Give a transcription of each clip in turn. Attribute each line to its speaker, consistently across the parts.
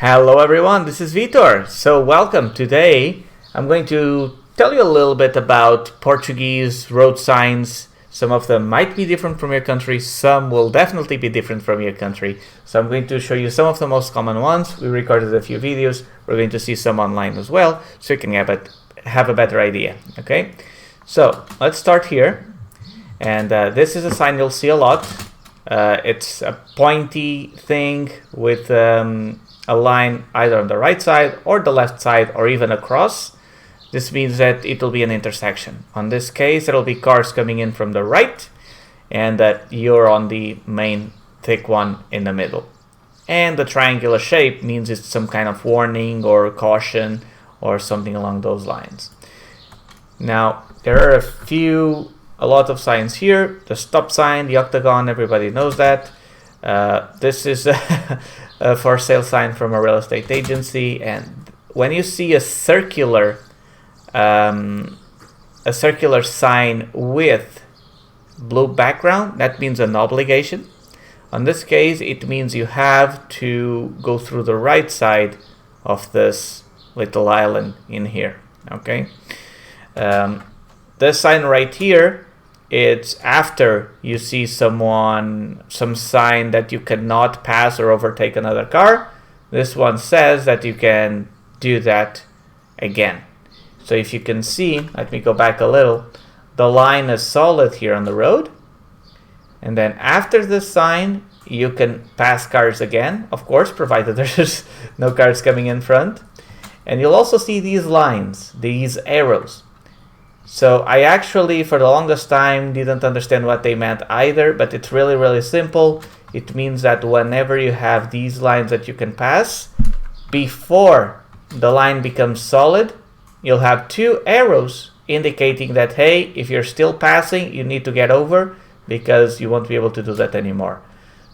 Speaker 1: Hello everyone, this is Vitor. So welcome. Today I'm going to tell you a little bit about Portuguese road signs. Some of them might be different from your country, some will definitely be different from your country. So I'm going to show you some of the most common ones. We recorded a few videos, we're going to see some online as well, so you can have a better idea. Okay, so let's start here. And this is a sign you'll see a lot. It's a pointy thing with a line either on the right side or the left side or even across. This means that it will be an intersection. On this case, it'll be cars coming in from the right and that you're on the main thick one in the middle. And the triangular shape means it's some kind of warning or caution or something along those lines. Now, there are a lot of signs here. The stop sign, the octagon, everybody knows that. This is a for sale sign from a real estate agency, and when you see a circular sign with blue background, that means an obligation. On this case, it means you have to go through the right side of this little island in here. Okay, this sign right here, it's after you see some sign that you cannot pass or overtake another car. This one says that you can do that again. So if you can see, let me go back a little, the line is solid here on the road. And then after this sign, you can pass cars again, of course, provided there's no cars coming in front. And you'll also see these lines, these arrows. So I actually, for the longest time, didn't understand what they meant either, but it's really, really simple. It means that whenever you have these lines that you can pass, before the line becomes solid, you'll have two arrows indicating that, hey, if you're still passing, you need to get over because you won't be able to do that anymore.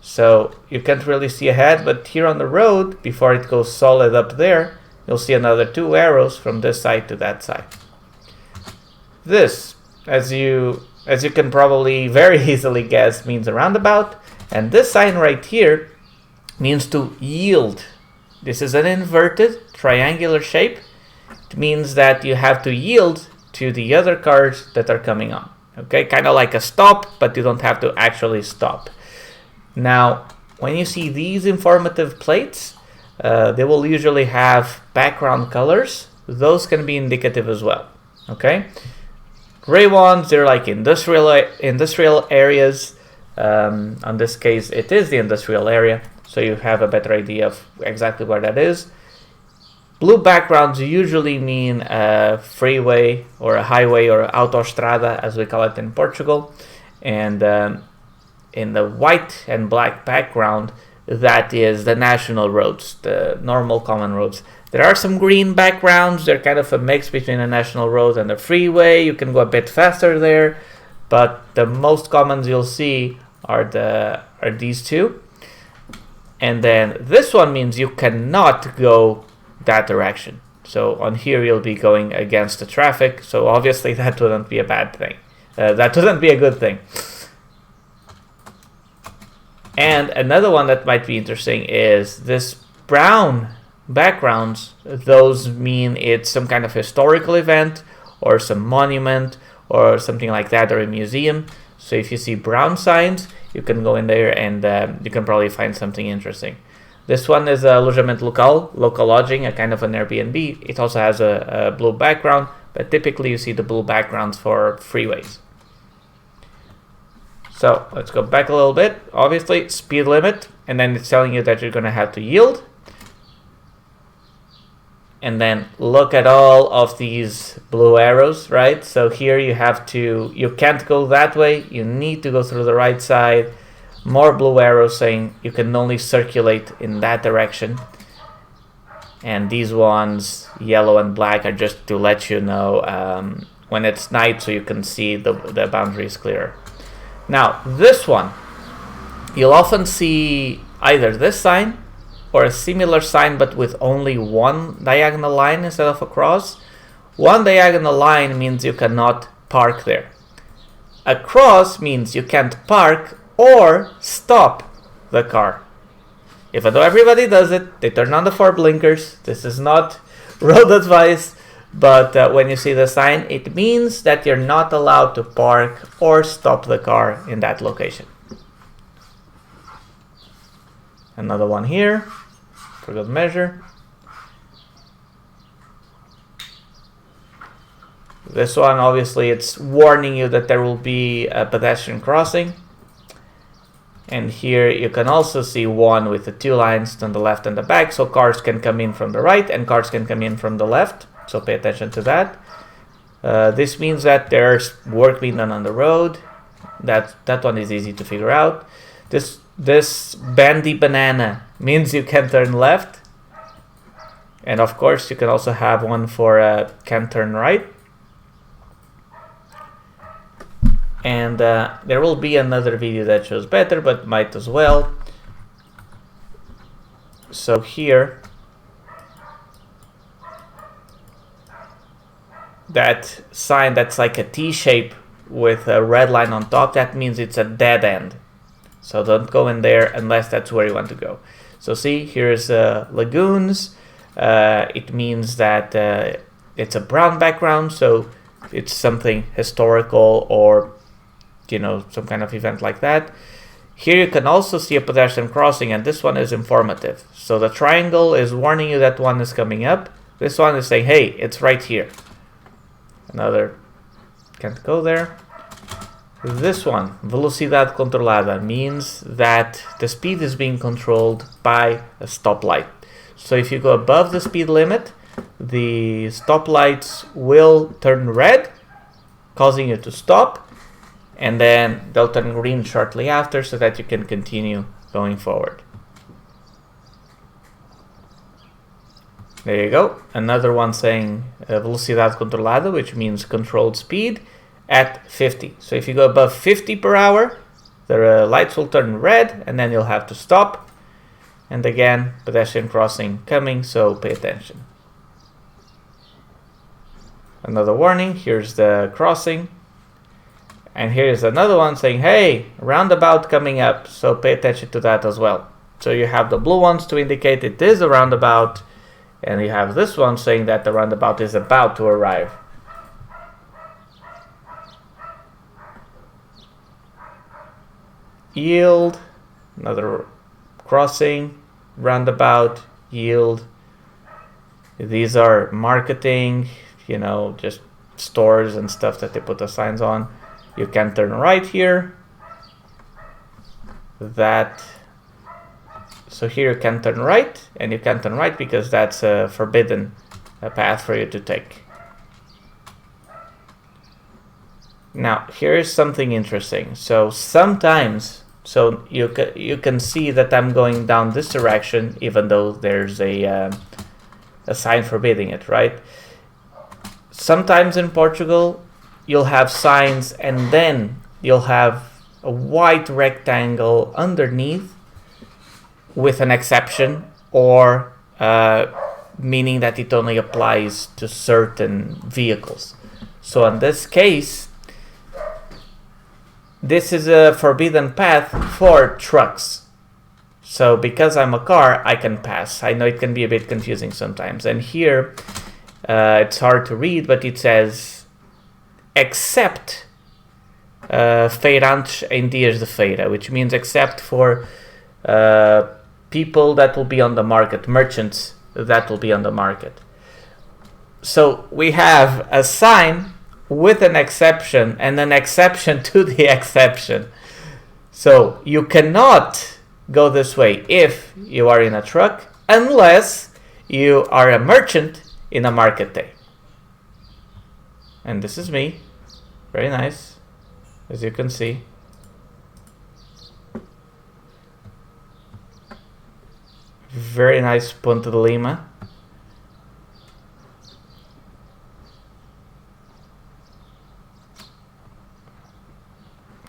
Speaker 1: So you can't really see ahead, but here on the road, before it goes solid up there, you'll see another two arrows from this side to that side. This, as you can probably very easily guess, means a roundabout, and this sign right here means to yield. This is an inverted triangular shape. It means that you have to yield to the other cars that are coming on. Okay, kind of like a stop, but you don't have to actually stop. Now, when you see these informative plates, they will usually have background colors. Those can be indicative as well. Okay. Gray ones, they're like industrial areas. On this case, it is the industrial area, so you have a better idea of exactly where that is. Blue backgrounds usually mean a freeway or a highway or autostrada, as we call it in Portugal. And in the white and black background, that is the national roads, the normal common roads. There are some green backgrounds. They're kind of a mix between a national road and a freeway. You can go a bit faster there, but the most commons you'll see are these two. And then this one means you cannot go that direction. So on here you'll be going against the traffic. So obviously that wouldn't be a bad thing. That wouldn't be a good thing. And another one that might be interesting is this brown backgrounds. Those mean it's some kind of historical event or some monument or something like that, or a museum. So if you see brown signs, you can go in there and you can probably find something interesting. This one is a alojamento local lodging, a kind of an Airbnb. It also has a blue background, but typically you see the blue backgrounds for freeways. So let's go back a little bit. Obviously, speed limit, and then it's telling you that you're going to have to yield. And then look at all of these blue arrows, right? So here you can't go that way. You need to go through the right side. More blue arrows saying you can only circulate in that direction. And these ones, yellow and black, are just to let you know when it's night so you can see the boundaries clearer. Now, this one, you'll often see either this sign or a similar sign but with only one diagonal line instead of a cross. One diagonal line means you cannot park there. A cross means you can't park or stop the car. Even though everybody does it, they turn on the 4 blinkers. This is not road advice, but when you see the sign, it means that you're not allowed to park or stop the car in that location. Another one here for good measure. This one, obviously, it's warning you that there will be a pedestrian crossing. And here you can also see one with the 2 lines on the left and the back, so cars can come in from the right and cars can come in from the left. So pay attention to that. This means that there's work being done on the road. That one is easy to figure out. This bandy banana means you can turn left. And of course, you can also have one for can turn right. And there will be another video that shows better, but might as well. So here, that sign that's like a T shape with a red line on top, that means it's a dead end. So don't go in there unless that's where you want to go. So see, here's lagoons. It means that it's a brown background, so it's something historical or some kind of event like that. Here you can also see a pedestrian crossing, and this one is informative. So the triangle is warning you that one is coming up. This one is saying, hey, it's right here. Another can't go there. This one, velocidade controlada, means that the speed is being controlled by a stoplight. So if you go above the speed limit, the stoplights will turn red, causing you to stop. And then they'll turn green shortly after so that you can continue going forward. There you go. Another one saying velocidade controlada, which means controlled speed at 50. So if you go above 50 per hour, the lights will turn red and then you'll have to stop. And again, pedestrian crossing coming, so pay attention. Another warning, here's the crossing. And here's another one saying, hey, roundabout coming up, so pay attention to that as well. So you have the blue ones to indicate it is a roundabout, and you have this one saying that the roundabout is about to arrive. Yield, another crossing, roundabout, yield. These are marketing, just stores and stuff that they put the signs on. You can turn right here. So here you can turn right, and you can turn right because that's a forbidden path for you to take. Now, here is something interesting. So sometimes, you can see that I'm going down this direction, even though there's a sign forbidding it, right? Sometimes in Portugal, you'll have signs and then you'll have a white rectangle underneath with an exception, or meaning that it only applies to certain vehicles. So in this case, this is a forbidden path for trucks. So because I'm a car, I can pass. I know it can be a bit confusing sometimes. And here, it's hard to read, but it says, except feirantes em dias de feira, which means except for people that will be on the market, merchants that will be on the market. So we have a sign with an exception and an exception to the exception. So you cannot go this way if you are in a truck unless you are a merchant in a market day. And this is me. Very nice, as you can see. Very nice Ponte de Lima.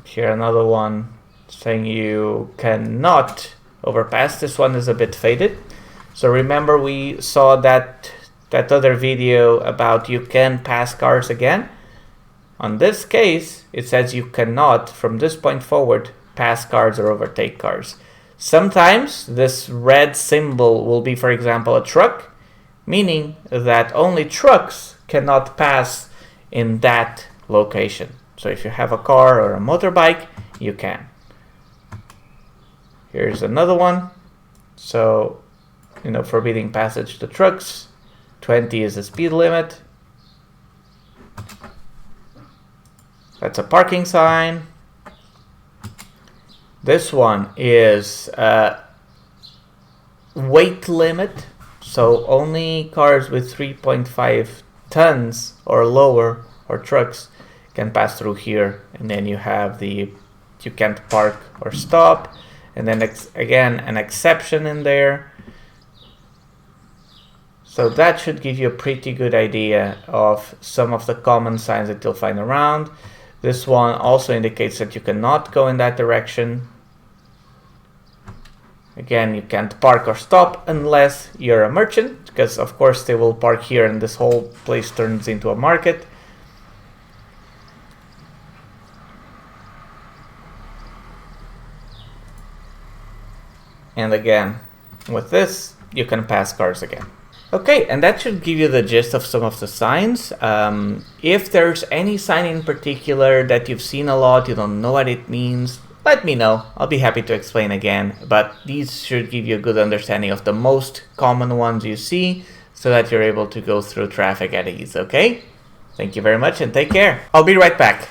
Speaker 1: Here another one saying you cannot overpass. This one is a bit faded. So remember we saw that other video about you can pass cars again. On this case, it says you cannot, from this point forward, pass cars or overtake cars. Sometimes this red symbol will be, for example, a truck, meaning that only trucks cannot pass in that location. So if you have a car or a motorbike, you can. Here's another one. So, forbidding passage to trucks. 20 is the speed limit. That's a parking sign. This one is weight limit. So only cars with 3.5 tons or lower, or trucks, can pass through here. And then you have you can't park or stop. And then again, an exception in there. So that should give you a pretty good idea of some of the common signs that you'll find around. This one also indicates that you cannot go in that direction. Again, you can't park or stop unless you're a merchant, because of course they will park here and this whole place turns into a market. And again, with this, you can pass cars again. Okay, and that should give you the gist of some of the signs. If there's any sign in particular that you've seen a lot, you don't know what it means, let me know. I'll be happy to explain again, but these should give you a good understanding of the most common ones you see, so that you're able to go through traffic at ease, okay? Thank you very much and take care. I'll be right back.